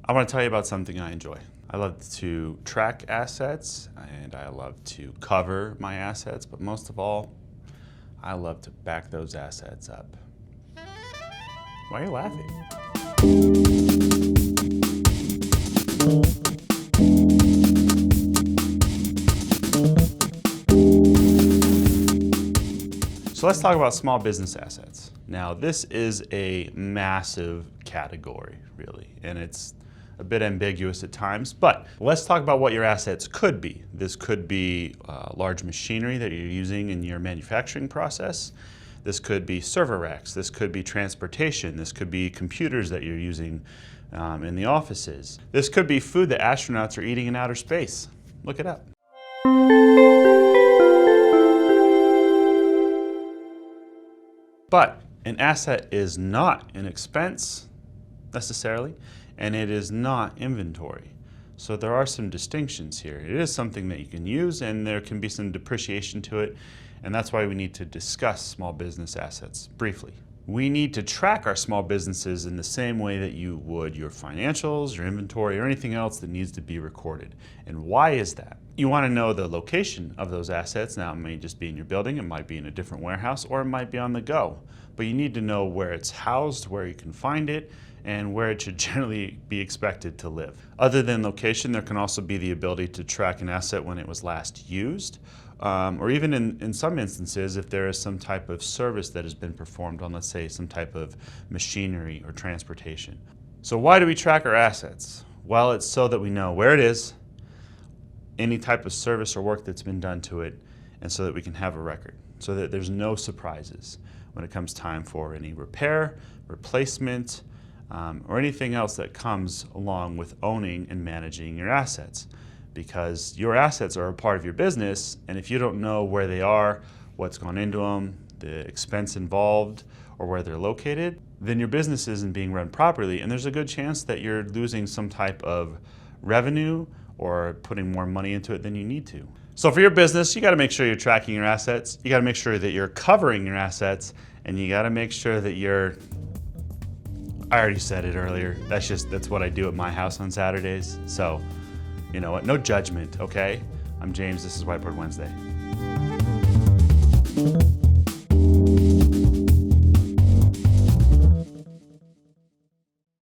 I want to tell you about something I enjoy. I love to track assets and I love to cover my assets, but most of all, I love to back those assets up. Why are you laughing? So let's talk about small business assets. Now, this is a massive category, really, and it's a bit ambiguous at times, but let's talk about what your assets could be. This could be large machinery that you're using in your manufacturing process. This could be server racks. This could be transportation. This could be computers that you're using in the offices. This could be food that astronauts are eating in outer space. Look it up. But an asset is not an expense necessarily, and it is not inventory. So there are some distinctions here. It is something that you can use, and there can be some depreciation to it, and that's why we need to discuss small business assets briefly. We need to track our small businesses in the same way that you would your financials, your inventory, or anything else that needs to be recorded. And why is that? You want to know the location of those assets. Now, it may just be in your building, it might be in a different warehouse, or it might be on the go. But you need to know where it's housed, where you can find it, and where it should generally be expected to live. Other than location, there can also be the ability to track an asset when it was last used, or even in some instances, if there is some type of service that has been performed on, let's say, some type of machinery or transportation. So why do we track our assets? Well, it's so that we know where it is, any type of service or work that's been done to it, and so that we can have a record, so that there's no surprises when it comes time for any repair, replacement, or anything else that comes along with owning and managing your assets. Because your assets are a part of your business, and if you don't know where they are, what's gone into them, the expense involved, or where they're located, then your business isn't being run properly, and there's a good chance that you're losing some type of revenue or putting more money into it than you need to. So for your business, you got to make sure you're tracking your assets, you got to make sure that you're covering your assets, and you got to make sure that you're, I already said it earlier, that's what I do at my house on Saturdays. So, you know what, no judgment, okay? I'm James, this is Whiteboard Wednesday.